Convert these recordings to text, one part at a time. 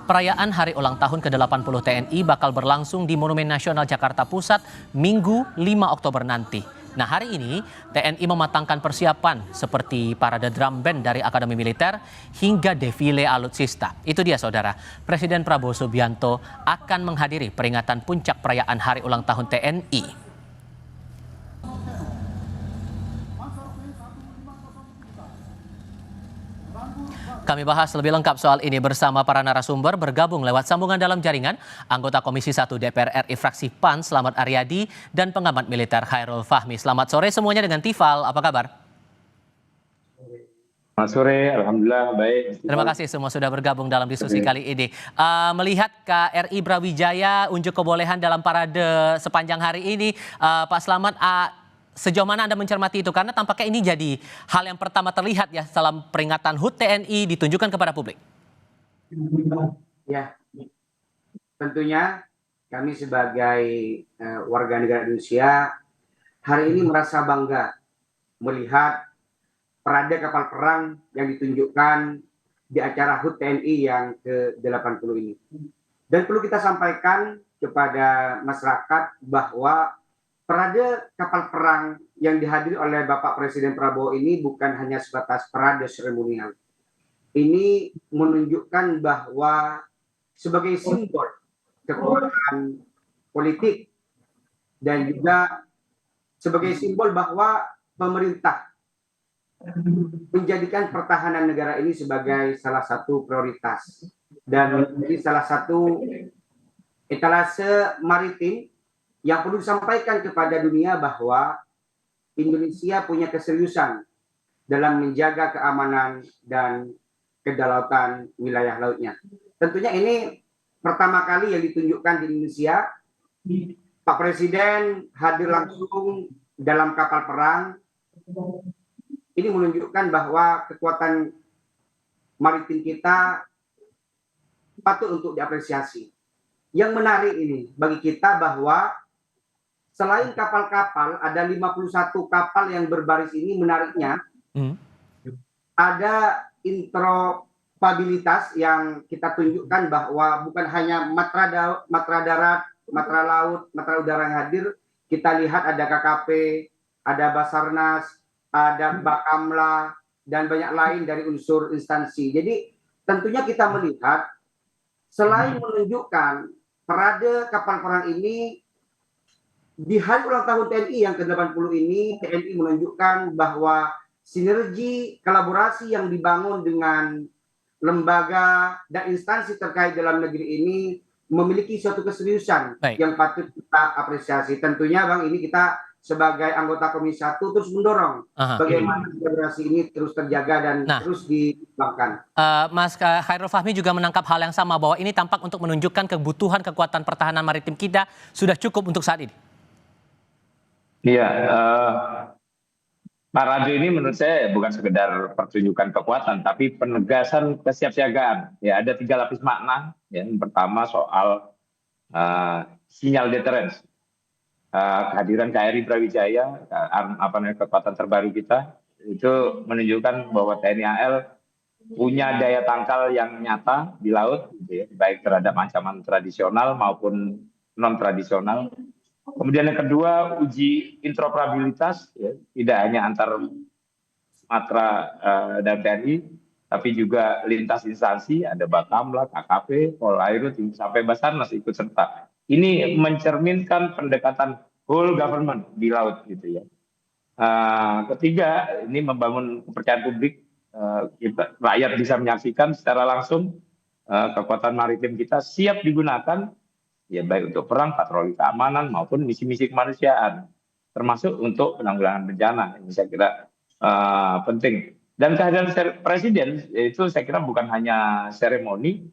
Perayaan Hari Ulang Tahun ke-80 TNI bakal berlangsung di Monumen Nasional Jakarta Pusat Minggu 5 Oktober nanti. Nah, hari ini TNI mematangkan persiapan seperti parade drum band dari Akademi Militer hingga defile alutsista. Itu dia saudara, Presiden Prabowo Subianto akan menghadiri peringatan puncak perayaan Hari Ulang Tahun TNI. Kami bahas lebih lengkap soal ini bersama para narasumber bergabung lewat sambungan dalam jaringan, anggota Komisi 1 DPR RI fraksi PAN Slamet Aryadi dan pengamat militer Khairul Fahmi. Selamat sore semuanya dengan Tifal, apa kabar? Selamat sore, alhamdulillah baik. Terima kasih semua sudah bergabung dalam diskusi kali ini. Melihat KRI Brawijaya unjuk kebolehan dalam parade sepanjang hari ini, Pak Slamet, sejauh mana Anda mencermati itu? Karena tampaknya ini jadi hal yang pertama terlihat ya dalam peringatan HUT TNI ditunjukkan kepada publik. Ya, tentunya kami sebagai warga negara Indonesia hari ini merasa bangga melihat parade kapal perang yang ditunjukkan di acara HUT TNI yang ke-80 ini. Dan perlu kita sampaikan kepada masyarakat bahwa parade kapal perang yang dihadiri oleh Bapak Presiden Prabowo ini bukan hanya sebatas parade seremonial. Ini menunjukkan bahwa sebagai simbol kekuatan politik dan juga sebagai simbol bahwa pemerintah menjadikan pertahanan negara ini sebagai salah satu prioritas dan menjadi salah satu etalase maritim yang perlu disampaikan kepada dunia bahwa Indonesia punya keseriusan dalam menjaga keamanan dan kedaulatan wilayah lautnya. Tentunya ini pertama kali yang ditunjukkan di Indonesia. Pak Presiden hadir langsung dalam kapal perang. Ini menunjukkan bahwa kekuatan maritim kita patut untuk diapresiasi. Yang menarik ini bagi kita bahwa selain kapal-kapal, ada 51 kapal yang berbaris ini menariknya. Ada interoperabilitas yang kita tunjukkan bahwa bukan hanya matra darat, matra laut, matra udara yang hadir. Kita lihat ada KKP, ada Basarnas, ada Bakamla, dan banyak lain dari unsur instansi. Jadi tentunya kita melihat selain menunjukkan parade kapal perang ini, di hari ulang tahun TNI yang ke-80 ini, TNI menunjukkan bahwa sinergi kolaborasi yang dibangun dengan lembaga dan instansi terkait dalam negeri ini memiliki suatu keseriusan yang patut kita apresiasi. Tentunya Bang, ini kita sebagai anggota Komisi 1 terus mendorong bagaimana kolaborasi ini terus terjaga dan terus dikembangkan. Mas Khairul Fahmi juga menangkap hal yang sama bahwa ini tampak untuk menunjukkan kebutuhan kekuatan pertahanan maritim kita sudah cukup untuk saat ini. Iya, parade ini menurut saya bukan sekedar pertunjukan kekuatan, tapi penegasan kesiapsiagaan. Ya, ada 3 lapis makna. Ya, yang pertama soal sinyal deterrence, kehadiran KRI Brawijaya, kekuatan terbaru kita, itu menunjukkan bahwa TNI AL punya daya tangkal yang nyata di laut, gitu ya, baik terhadap ancaman tradisional maupun non tradisional. Kemudian yang kedua, uji interoperabilitas, ya, tidak hanya antar matra dan TNI, tapi juga lintas instansi, ada Bakamla, KKP, Polairut, sampai Basarnas ikut serta. Ini mencerminkan pendekatan whole government di laut, gitu ya. Ketiga, ini membangun kepercayaan publik, rakyat bisa menyaksikan secara langsung kekuatan maritim kita siap digunakan, ya baik untuk perang, patroli keamanan maupun misi-misi kemanusiaan, termasuk untuk penanggulangan bencana. Ini saya kira penting. Dan kehadiran Presiden itu saya kira bukan hanya seremoni,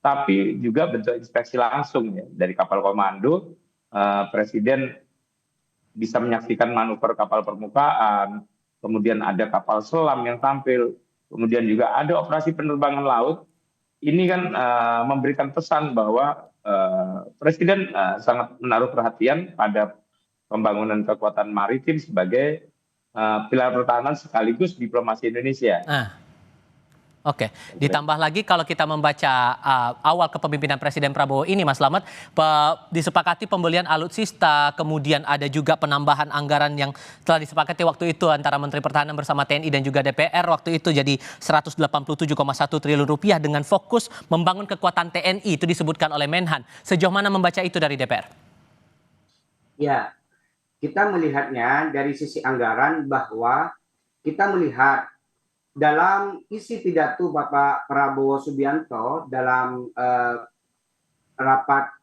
tapi juga bentuk inspeksi langsung ya. Dari kapal komando, Presiden bisa menyaksikan manuver kapal permukaan, kemudian ada kapal selam yang tampil, kemudian juga ada operasi penerbangan laut. Ini kan memberikan pesan bahwa Presiden sangat menaruh perhatian pada pembangunan kekuatan maritim sebagai pilar pertahanan sekaligus diplomasi Indonesia. Oke, ditambah lagi kalau kita membaca awal kepemimpinan Presiden Prabowo ini, Mas Slamet, disepakati pembelian alutsista, kemudian ada juga penambahan anggaran yang telah disepakati waktu itu antara Menteri Pertahanan bersama TNI dan juga DPR waktu itu jadi 187,1 triliun rupiah dengan fokus membangun kekuatan TNI, itu disebutkan oleh Menhan. Sejauh mana membaca itu dari DPR? Ya, kita melihatnya dari sisi anggaran bahwa kita melihat dalam isi pidato Bapak Prabowo Subianto dalam rapat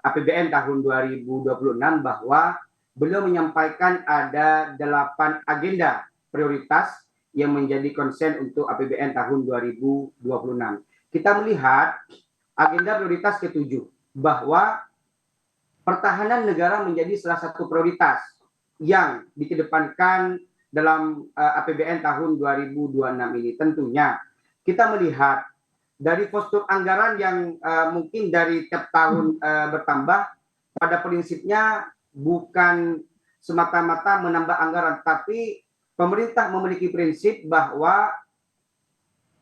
APBN tahun 2026 bahwa beliau menyampaikan ada 8 agenda prioritas yang menjadi konsen untuk APBN tahun 2026. Kita melihat agenda prioritas ke-7 bahwa pertahanan negara menjadi salah satu prioritas yang dikedepankan dalam APBN tahun 2026 ini. Tentunya kita melihat dari postur anggaran yang mungkin dari tiap tahun bertambah, pada prinsipnya bukan semata-mata menambah anggaran, tapi pemerintah memiliki prinsip bahwa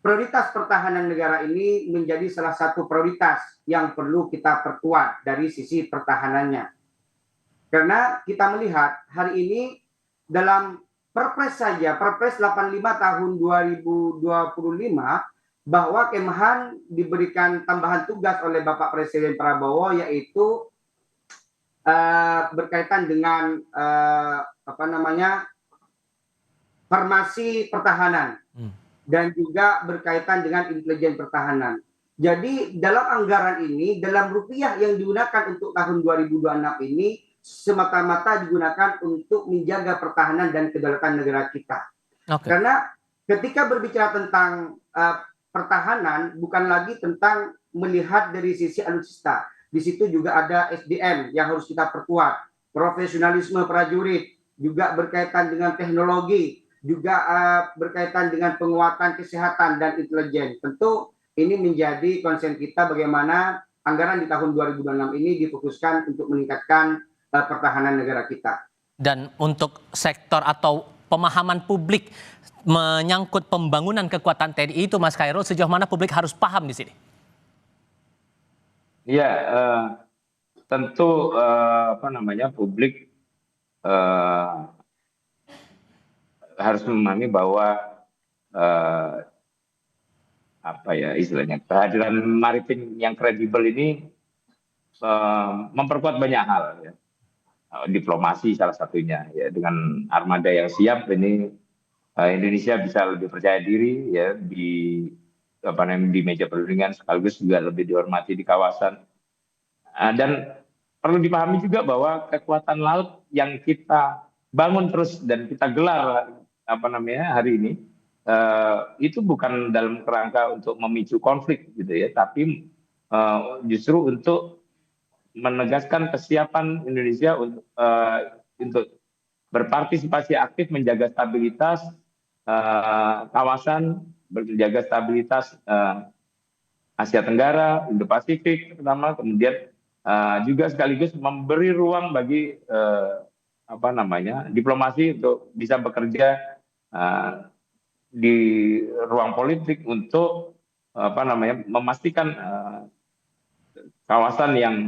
prioritas pertahanan negara ini menjadi salah satu prioritas yang perlu kita perkuat dari sisi pertahanannya. Karena kita melihat hari ini dalam Perpres saja, Perpres 85 tahun 2025, bahwa Kemhan diberikan tambahan tugas oleh Bapak Presiden Prabowo, yaitu berkaitan dengan farmasi pertahanan dan juga berkaitan dengan intelijen pertahanan. Jadi dalam anggaran ini, dalam rupiah yang digunakan untuk tahun 2026 ini, semata-mata digunakan untuk menjaga pertahanan dan kedaulatan negara kita. Karena ketika berbicara tentang pertahanan, bukan lagi tentang melihat dari sisi alutsista. Di situ juga ada SDM yang harus kita perkuat, profesionalisme prajurit, juga berkaitan dengan teknologi, juga berkaitan dengan penguatan kesehatan dan intelijen. Tentu ini menjadi konsen kita bagaimana anggaran di tahun 2026 ini difokuskan untuk meningkatkan pertahanan negara kita. Dan untuk sektor atau pemahaman publik menyangkut pembangunan kekuatan TNI itu, Mas Khairul, sejauh mana publik harus paham di sini? Ya, tentu publik harus memahami bahwa istilahnya kehadiran maritim yang kredibel ini memperkuat banyak hal, ya. Diplomasi salah satunya, ya, dengan armada yang siap ini Indonesia bisa lebih percaya diri, ya, di meja perundingan, sekaligus juga lebih dihormati di kawasan. Dan perlu dipahami juga bahwa kekuatan laut yang kita bangun terus dan kita gelar hari ini itu bukan dalam kerangka untuk memicu konflik gitu ya, tapi justru untuk menegaskan kesiapan Indonesia untuk berpartisipasi aktif menjaga stabilitas kawasan, menjaga stabilitas Asia Tenggara, Indo-Pasifik terutama, kemudian juga sekaligus memberi ruang bagi diplomasi untuk bisa bekerja di ruang politik untuk memastikan kawasan yang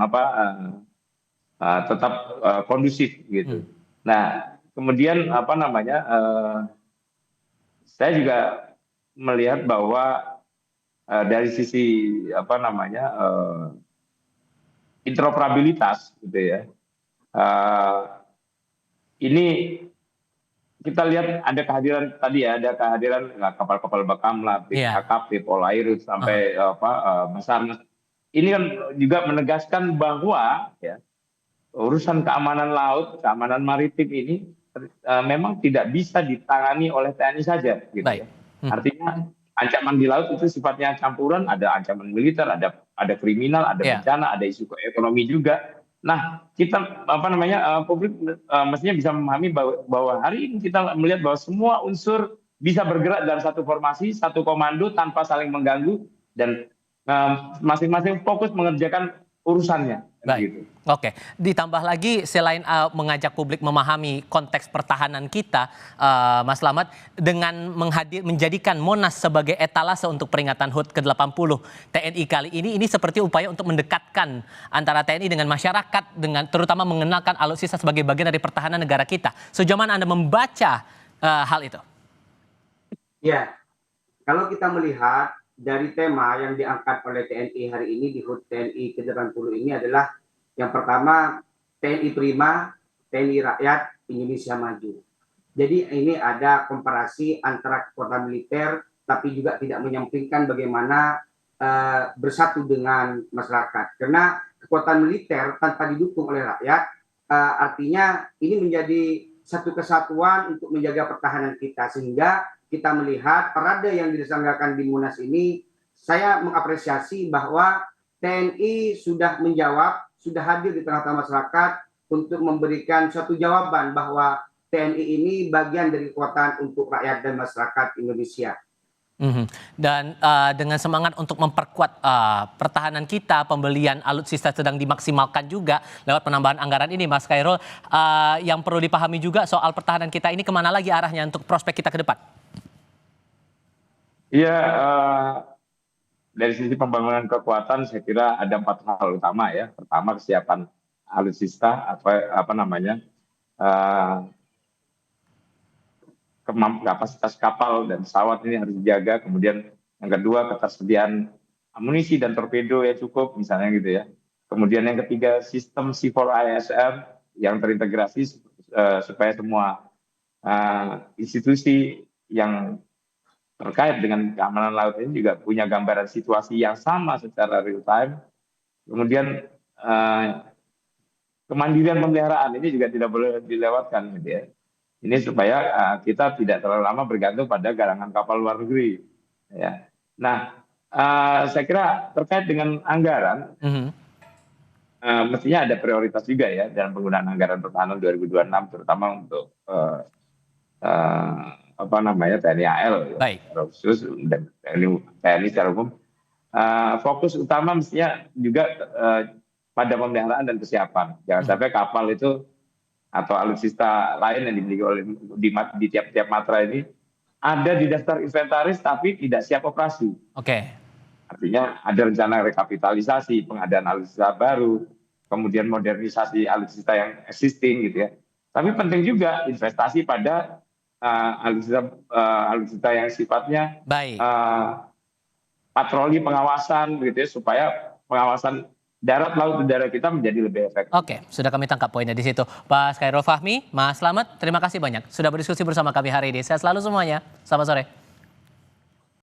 tetap kondusif gitu. Nah, kemudian saya juga melihat bahwa dari sisi interoperabilitas gitu ya, ini kita lihat ada kehadiran tadi ya, ada kehadiran kapal-kapal Bakamla, BKKP, Polairut sampai Basarnas. Ini kan juga menegaskan bahwa ya, urusan keamanan laut, keamanan maritim ini memang tidak bisa ditangani oleh TNI saja. Gitu. Artinya ancaman di laut itu sifatnya campuran, ada ancaman militer, ada kriminal, ada bencana, ada isu ekonomi juga. Nah, kita publik mestinya bisa memahami bahwa hari ini kita melihat bahwa semua unsur bisa bergerak dalam satu formasi, satu komando tanpa saling mengganggu, dan masing-masing fokus mengerjakan urusannya. Baik. Gitu. Oke, ditambah lagi selain mengajak publik memahami konteks pertahanan kita, Mas Slamet, dengan menjadikan Monas sebagai etalase untuk peringatan HUT ke-80 TNI kali ini seperti upaya untuk mendekatkan antara TNI dengan masyarakat, dengan terutama mengenalkan alutsista sebagai bagian dari pertahanan negara kita. Sejauh mana Anda membaca hal itu? Ya, kalau kita melihat dari tema yang diangkat oleh TNI hari ini di HUT TNI ke-80 ini adalah yang pertama TNI Prima, TNI Rakyat, Indonesia Maju. Jadi ini ada komparasi antara kekuatan militer tapi juga tidak menyampingkan bagaimana bersatu dengan masyarakat. Karena kekuatan militer tanpa didukung oleh rakyat artinya ini menjadi satu kesatuan untuk menjaga pertahanan kita, sehingga kita melihat parade yang diselenggarakan di Monas ini, saya mengapresiasi bahwa TNI sudah menjawab, sudah hadir di tengah-tengah masyarakat untuk memberikan suatu jawaban bahwa TNI ini bagian dari kekuatan untuk rakyat dan masyarakat Indonesia. Dan dengan semangat untuk memperkuat pertahanan kita, pembelian alutsista sedang dimaksimalkan juga lewat penambahan anggaran ini, Mas Khairul. Yang perlu dipahami juga soal pertahanan kita ini kemana lagi arahnya untuk prospek kita ke depan? Iya, dari sisi pembangunan kekuatan saya kira ada 4 hal utama ya. Pertama, kesiapan alutsista, kapasitas kapal dan pesawat ini harus dijaga. Kemudian yang kedua, ketersediaan amunisi dan torpedo ya cukup misalnya gitu ya. Kemudian yang ketiga, sistem C4ISR yang terintegrasi supaya semua institusi yang terkait dengan keamanan laut ini juga punya gambaran situasi yang sama secara real time. Kemudian kemandirian pemeliharaan ini juga tidak boleh dilewatkan gitu ya. Ini supaya kita tidak terlalu lama bergantung pada galangan kapal luar negeri. Ya. Nah, saya kira terkait dengan anggaran, mestinya ada prioritas juga ya dalam penggunaan anggaran pertahanan 2026, terutama untuk TNI AL, khusus dan TNI secara umum. Fokus utama mestinya juga pada pemeliharaan dan kesiapan. Jangan sampai kapal itu atau alutsista lain yang dimiliki oleh di tiap-tiap matra ini ada di daftar inventaris tapi tidak siap operasi. Oke. Artinya ada rencana rekapitalisasi, pengadaan alutsista baru, kemudian modernisasi alutsista yang existing gitu ya. Tapi penting juga investasi pada alutsista yang sifatnya patroli pengawasan gitu ya, supaya pengawasan darat, laut, udara kita menjadi lebih efektif. Oke, sudah kami tangkap poinnya di situ. Pak Khairul Fahmi, Mas Slamet, terima kasih banyak sudah berdiskusi bersama kami hari ini. Sehat selalu semuanya. Selamat sore.